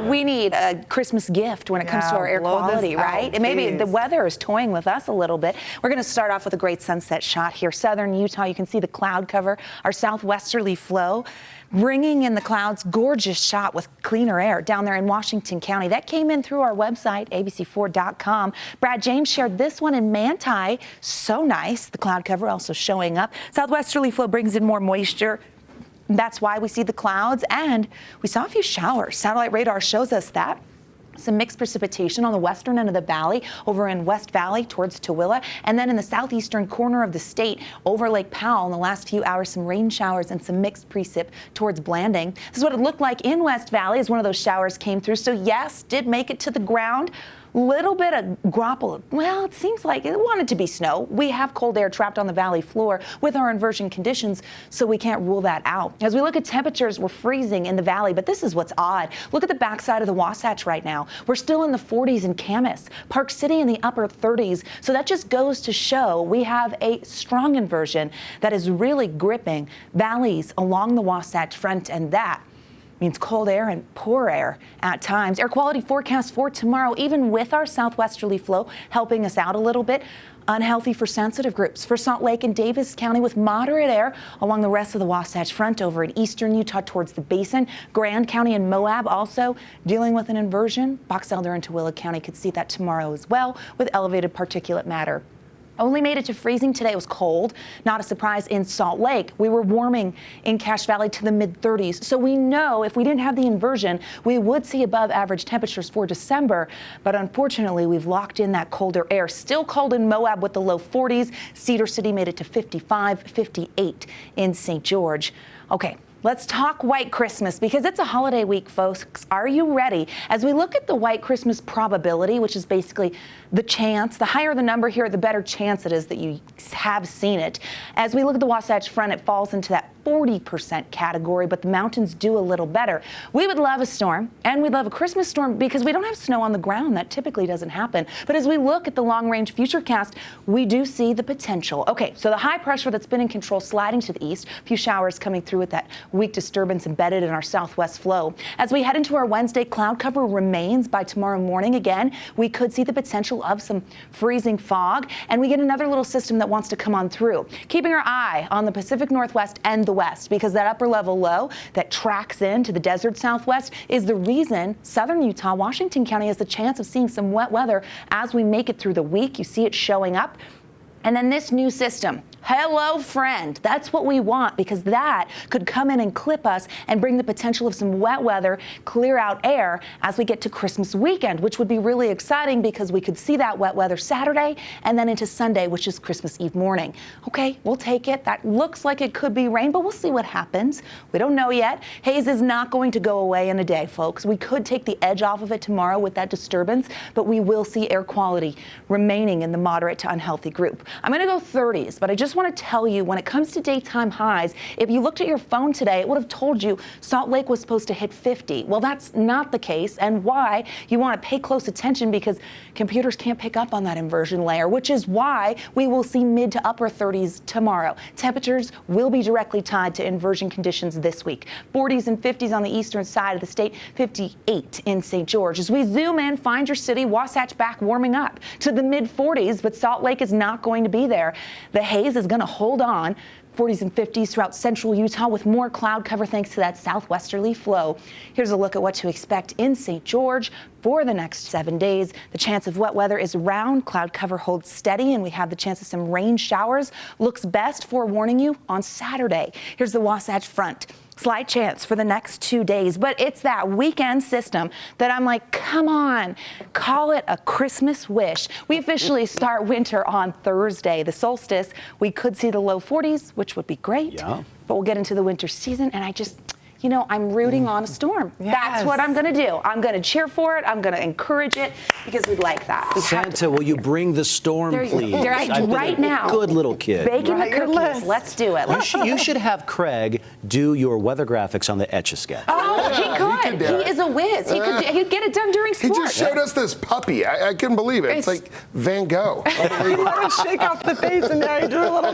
We need a Christmas gift when it comes to our air quality, right? And maybe the weather is toying with us a little bit. We're going to start off with a great sunset shot here. Southern Utah, you can see the cloud cover, our southwesterly flow, bringing in the clouds. Gorgeous shot with cleaner air down there in Washington County. That came in through our website, abc4.com. Brad James shared this one in Manti. So nice. The cloud cover also showing up. Southwesterly flow brings in more moisture. That's why we see the clouds, and we saw a few showers. Satellite radar shows us that. Some mixed precipitation on the western end of the valley, over in West Valley towards Tooele, and then in the southeastern corner of the state over Lake Powell in the last few hours, some rain showers and some mixed precip towards Blanding. This is what it looked like in West Valley as one of those showers came through. So yes, did make it to the ground. Little bit of graupel. Well, it seems like it wanted to be snow. We have cold air trapped on the valley floor with our inversion conditions, so we can't rule that out. As we look at temperatures, we're freezing in the valley, but this is what's odd. Look at the backside of the Wasatch right now. We're still in the 40s in Camas, Park City in the upper 30s. So that just goes to show we have a strong inversion that is really gripping valleys along the Wasatch Front, and that means cold air and poor air at times. Air quality forecast for tomorrow, even with our southwesterly flow helping us out a little bit. Unhealthy for sensitive groups. For Salt Lake and Davis County with moderate air along the rest of the Wasatch Front over in eastern Utah towards the basin. Grand County and Moab also dealing with an inversion. Box Elder and Tooele County could see that tomorrow as well with elevated particulate matter. Only made it to freezing today. It was cold. Not a surprise in Salt Lake. We were warming in Cache Valley to the mid-30s. So we know if we didn't have the inversion, we would see above average temperatures for December. But unfortunately, we've locked in that colder air. Still cold in Moab with the low 40s. Cedar City made it to 55, 58 in St. George. Okay. Let's talk White Christmas because it's a holiday week, folks. Are you ready? As we look at the White Christmas probability, which is basically the chance, the higher the number here, the better chance it is that you have seen it. As we look at the Wasatch Front, it falls into that 40% category, but the mountains do a little better. We would love a storm, and we'd love a Christmas storm because we don't have snow on the ground. That typically doesn't happen. But as we look at the long-range futurecast, we do see the potential. Okay, so the high pressure that's been in control sliding to the east, a few showers coming through with that weak disturbance embedded in our southwest flow. As we head into our Wednesday, cloud cover remains by tomorrow morning. Again, we could see the potential of some freezing fog, and we get another little system that wants to come on through. Keeping our eye on the Pacific Northwest and the west, because that upper level low that tracks into the desert southwest is the reason southern Utah, Washington County has the chance of seeing some wet weather as we make it through the week. You see it showing up. And then this new system, hello friend, that's what we want because that could come in and clip us and bring the potential of some wet weather, clear out air as we get to Christmas weekend, which would be really exciting because we could see that wet weather Saturday and then into Sunday, which is Christmas Eve morning. Okay, we'll take it. That looks like it could be rain, but we'll see what happens. We don't know yet. Haze is not going to go away in a day, folks. We could take the edge off of it tomorrow with that disturbance, but we will see air quality remaining in the moderate to unhealthy group. I'm going to go 30s, but I just want to tell you when it comes to daytime highs, if you looked at your phone today, it would have told you Salt Lake was supposed to hit 50. Well, that's not the case, and why you want to pay close attention because computers can't pick up on that inversion layer, which is why we will see mid to upper 30s tomorrow. Temperatures will be directly tied to inversion conditions this week. 40s and 50s on the eastern side of the state, 58 in St. George. As we zoom in, find your city, Wasatch back warming up to the mid 40s, but Salt Lake is not going to be there. The haze is going to hold on. 40s and 50s throughout central Utah with more cloud cover thanks to that southwesterly flow. Here's a look at what to expect in St. George for the next 7 days. The chance of wet weather is around. Cloud cover holds steady, and we have the chance of some rain showers. Looks best, forewarning you, on Saturday. Here's the Wasatch Front. Slight chance for the next 2 days, but it's that weekend system that I'm like, come on, call it a Christmas wish. We officially start winter on Thursday. The solstice, we could see the low 40s, which would be great, but we'll get into the winter season, and I just, you know, I'm rooting on a storm. Yes. That's what I'm going to do. I'm going to cheer for it. I'm going to encourage it because we'd like that. Santa, will you bring the storm, please? Right now. Good little kid. Baking the cookies. Let's do it. You should have Craig do your weather graphics on the Etch-a-Sketch. Oh, he could. He is a whiz. He'd get it done during sport. He just showed us this puppy. I couldn't believe it. It's like Van Gogh. You want to shake off the face and now you do a little